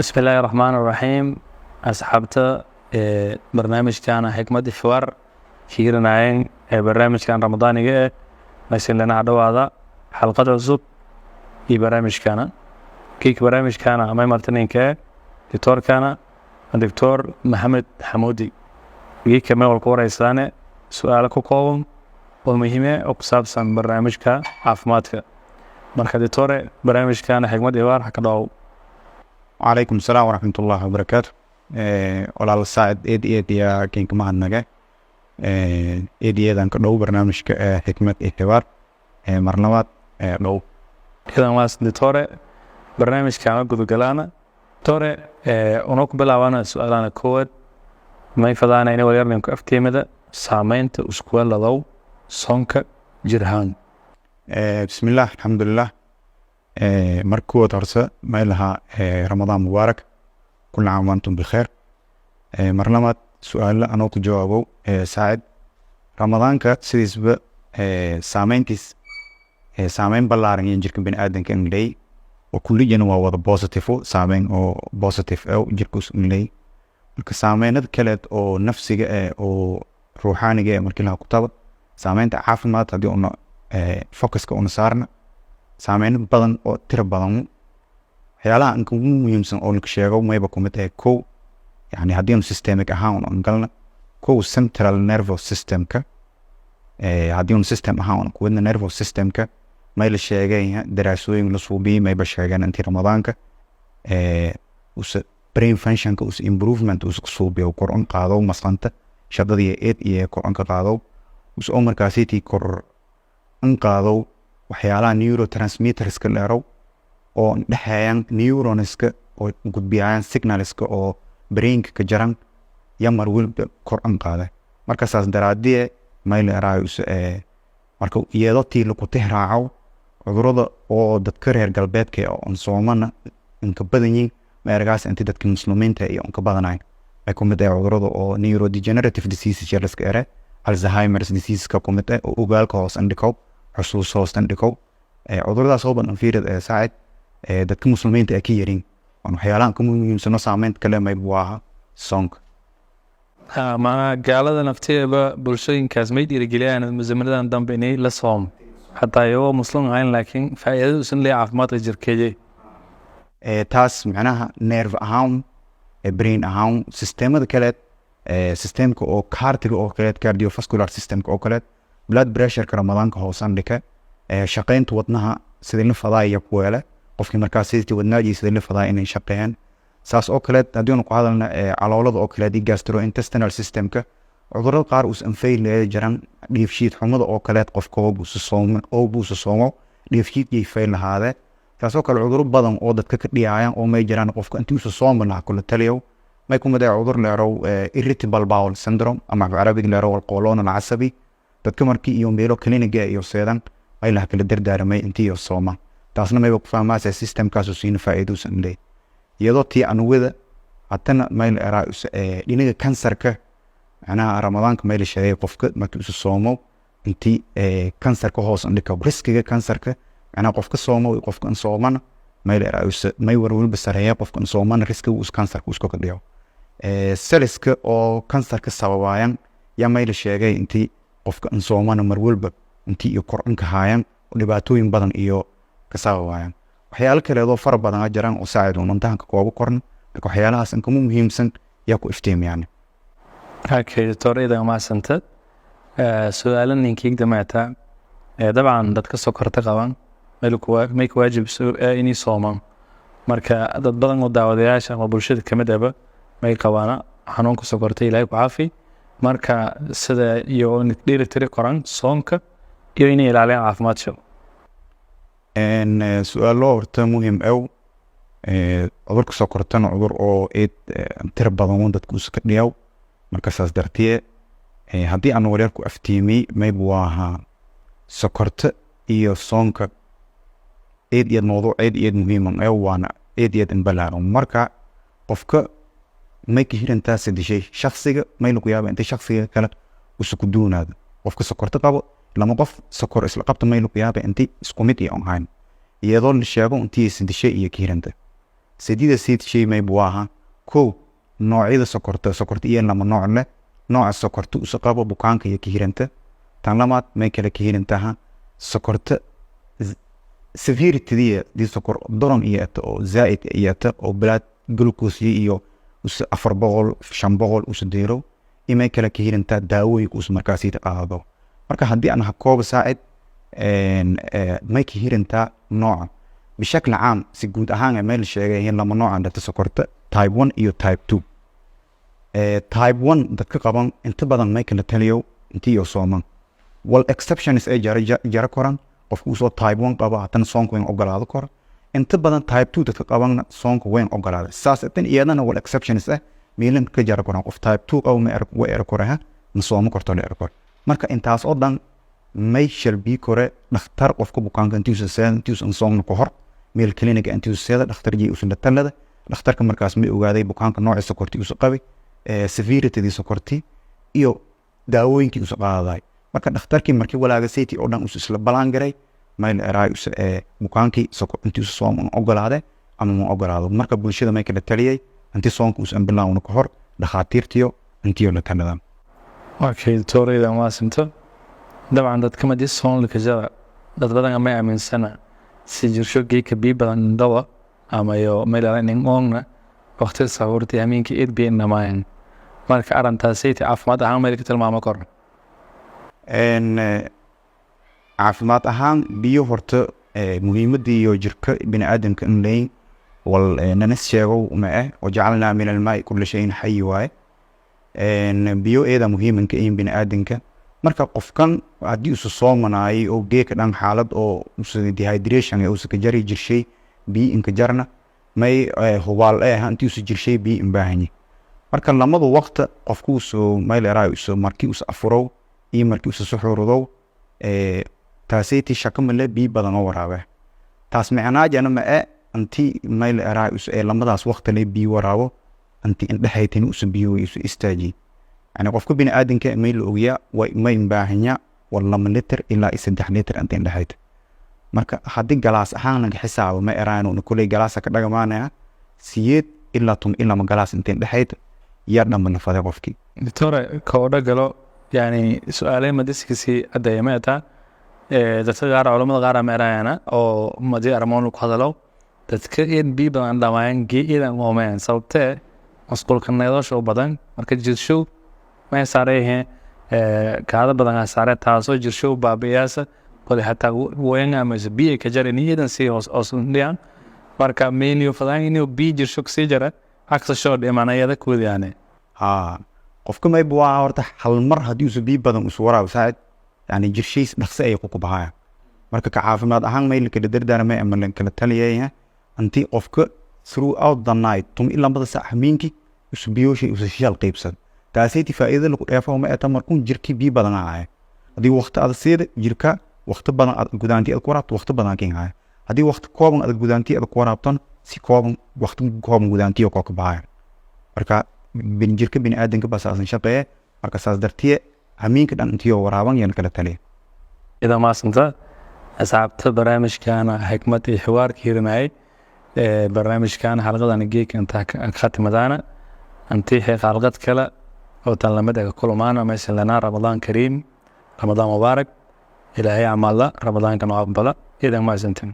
بسم الله الرحمن الرحيم. أصحابته برنامج كان حكمة الحوار كيرناين برنامج كان رمضاني نسين لنا عدو هذا حلقة عزب برنامج كان كيك برنامج كان أمام مرتين دكتور كان الدكتور محمد حمودي كيك كمان والكورة إسلامي سؤالك قوم ومهمة وقصابسا برنامج كان عفماتك مركز دكتور برنامج كان حكمة الحوار حكا وعليكم السلام ورحمة الله وبركاته. walaal saacid eed yaa keenka mahadnaga eedan ka dhow barnaamijka xikmad iyo xiwaar marlabaad dhow idan waas ditore barnaamijkan gudugalaana tore una ku bilaabana su'aalana kood may fadaana inay waryarninku afteemada saameynta iskuuladow sonka jirhaan bismillah alxamdulilah markood horse may lahaa ramadaan mubaarak كل عام وانتم بخير. مرلمات سؤال أنا كجوابه سعد رمضان كسيس ب سامينتيس سامين بلارن ينجرك بين آدم كإنجلي وكل جنوا وضع بوزيتيفو سامين أو بوزيتيف أو جركوس إنجلي الكسامين كلت أو نفسي أو روحاني جاء مركلها كتاب سامين تعرف ما تدي أنه فوكس كأنه صارنا سامين بدن أو ترى بدن waxyaalaha aan ugu muhiimsan oo la sheego mayba ku mid ah kow yani haddii aan systemic ahaan aan galna kow central nervous system-ka haddii aan system ahaan ku wadna nervous system-ka may la sheegay daraasooyin la suubiyay mayba sheegaan intii ramadaanka us brain function-ka us improvement us suubiyo kor on qaado maslanta shaqadii iyo kor on ka qaado us oo markaasii kor on qaado waxyaalaha neurotransmitters-ka leerow oo dhaxayaan neuronska oo gudbiyaan signalska oo brainka ka jaran yamar walba kor an qaada marka saas daraadii may leeraayus marka iyadoo tii lagu tixraaco cudurada oo dadka reer galbeedka oo soomana inka badan yihiin meergaas intii dadka muslimiinta iyo inka badanay ay ku mid ah cudurada oo neurodegenerative diseases yaraska ere Alzheimer's disease ka ku mid ah oo ogaalka hoos andhikow xusuus hoos andhikow cuduradaas oo badan fiirad saacid dadka muslimiinta ay ka yarin waxyaalahan ka muhiimsan saameynta kale may buaha song ma gaalada nafteeda bulshooyinkaas may dhiirigeliyaan muslimiintan dambe inay la soom hataa iyagoo muslim ahayn laakiin faa'iidadu usan leeyahay caafimaadka jirkeeda taas macnaha nerve ahaan brain ahaan sistemada kale systemka oo cardiac oo kale cardiovascular systemka oo kale blood pressure-ka ramadaanka hoosan dhika shaqeynta wadnaha sidii la fadaaya ku weela qofkii markaas sidii wadnaajiisa la fadaa inay shaqeeyaan saas oo kale haddii aan ku hadalna caloolada oo kale di gastrointestinal systemka cudurada qaar us anfayl jaran dheefshiid xumada oo kale qofka oo buu soomo dheefshiidkii fayl lahaade taas oo kale cuduro badan oo dadka ka dhiyayaan oo may jiraan qofka intii uu soomo laha kula taliyo may ku mid ah cudur leerow irritable bowel syndrome ama Arabic leerow qoloon al-asabi dadka markii iyo meelo kliniga iyo seedan ay la kala dardaaramay intii sooma taasna may ku fahmaasay systemkaas oo siin faa'iido san leey iyadoo tii anuwada hatana may la dhinaga kansarka macnaha ramadaanka may la sheegay qofka markii uu soomo intii kansarka hoos andhika riskiga kansarka macnaha qofka soomo iyo qofka aan soomana may la may warwalba sareeya qofka aan soomana riskiga uu kansarka uu ka dhigo cellska oo kansarka sababayaan ya may la sheegay intii qofka aan soomana marwalba intii iyo kor ka haayaan dhibaatooyin badan iyo ka sababayaan waxyaalo kale oo far badan jiraan oo saacid oo mantaanka koob korn marka waxyaalahaas in kuma muhiimsan yaa ku iftiimiyaan doctorada ma santa su'aalan ninkii damaata dabcan dadka sokorta qaban may ku waajib inay soomaan marka dad badan oo daawadayaasha ama bulshada kamid ah may qabaana xanuunka sokorta ilaahay ku caafi marka sida iyo dheelitiri koran soonka iyo inay ilaaliyaan caafimaadka su'aalo horta muhiim cudurka sokortana cudur oo tira badan dadku iska dhiyaw marka saas dartiye haddii aan wareer ku aftiimay may buaha sokorta iyo soonka iyo mowduuc iyo muhiim waana iyo balaaran marka qofka may ka hirantaa sadishay shakhsiga may lagu yaaba inta shakhsiga kale usu doonaado qofka sokorta qabo lama qof sokor isla qabta may lagu yaaba intii isku mid iyo ahaan iyadoo la sheego intii sadishay iyo ka hiranta سديدة سيد شيء ما يبواها كو نوعي ذا سكرت إيه لما نوع له نوع السكرت وسقابة بكانك يكهيرنته تعلمات ما يكلا كهيرنتها سكرت سفيرتي دي سكر ضرن إيات أو زائد إيات أو بلاد جلوكوز إيو وس أفربغل شنبغل وسديرو إما يكلا كهيرنتا داوي وس مركزي تقاضو مركا هدي أنا هكوب ساعد ما يكهيرنتا نوع بشكل عام سيقود أهان ميل الشيء هي لما نوع عندك سكرت تايب 1 إيو تايب 2 تايب 1 دتك قبان انت بدن ما يكلا تليو انتي يو صومان والإكسبشنز أي جارة كوران qofku usoo type 1 qaba hatan soonku weyn ogolaado kor inta badan type 2 dadka qabana soonku weyn ogolaado saas tan iyadana wal exceptions meelan ka jar koran qof type 2 qaw ma er koraha ma soomo korto la er kor marka intaas oo dhan may shalbi kore dhakhtar qofku bukaanka intiisa soomno ka hor meel clinic intiisa dhakhtar jii usan talada dhakhtarka markaas ma ogaaday bukaanka nooca sokorti uu qabay severity di sokorti iyo daawooyinkii uu qaaday marka dhakhtarkii markii walaaga seyti oo dhan isla balaan garay meel eraayus bukaankii intii soom ogolaade ama ma ogolaado marka bulshada may kala taliyay intii soonku usan bilaawno ka hor dhakhaatiirtiyo intii la talada okay tooreyda ma sinto dabcan dadka ma dis soon laka jara dad badan ma aaminsana si jirsho geeka bi badan dawa ama yo meel aan ongna waqti sawirti amiinki id bi inamaan marka arintaas seyti caafimaad ahaan meel ka tilmaamo kor caafimaad ahaan biyo horta muhiimadii iyo jirka bini'aadamka in leeyin wal nanas sheego ma wajacalna min almaa'i kulli shay'in hayy waaye biyo eeda muhiimanka in bini'aadamka marka qofkan haddii uu soomanay oo geeka dhan xaalad oo dehydration ee uu ka jari jirshay biyo inka jarna may hubaal hantii uu jirshay biyo in baahanye marka lamadu waqti qofku soo meel raayso markii uu afuro iyo markii uu suxurudo taasiti shakamale bi badan oo waraabe taas macnaajana ma anti meel raayus lamadaas waqti leh bi waraabo anti indhaxaytin uu biyo isu istaaji yani qofka bini aadanka meel ogiya way ma baahanya wala liter ilaa 3 liter anti indhaxayt marka hadii galaas ahaan laga xisaabo ma eraano kulay galaas ka dhagamaanaya 8 ilaa 10 ilaa ma galaas inta indhaxayt yaa dhaman faday qofkii doctor kooda galo يعني سؤالين ما دسكسي أدايماتا dadka culimada qaar ama eraayana oo madii armoon ku hadalo dadka in biiba aan dhamaan geeyidan moomaan sababtee masquulka needasho badan marka jirshow ma saarayeen kaada badan saaray taasoo jirshow baabiyaasa qoli hataa weyn ama biyo ka jarin iyadan si hoos dhiyaan marka meelio fadaan inuu biyo jirshow si jara aksa soo dhimanayada kuudiyane qofka may buu horta hal mar hadii uu biyo badan u waraab saad يعني جرشيس نخسة أي قوق بهاي مركا كعافمات أهان ما يلك الدردار ما أما لنك التالية أنتي قفك throughout the night توم إلا مدى ساحمينكي وسبيوشي وسشيال قيبسد تاسيتي فإذا لكو إيفاو ما أتمر كون جركي بي بدن عاي هذه وقت هذا السيد جركا وقت بدن قدانتي الكورات وقت بدن كين عاي هذه وقت كوابن قدانتي الكوراتون سي كوابن وقت كوابن قدانتي وقوق بهاي مركا بين جركا بين آدنك بس أصلا شقية مركا ساس درتيه همينك دان انتيو ورابان ين كلا تلي إذا ما سنت أصحابت برامج كان حكمة الحوار كيرناي برامج كان حلقة أنا جيك أنت ختم دانا أنتي حلقة كلا أو تلمدك كل معنا مثل لنا رمضان كريم رمضان مبارك إلى هي عمالة رمضان كان عقبلا إذا ما سنتم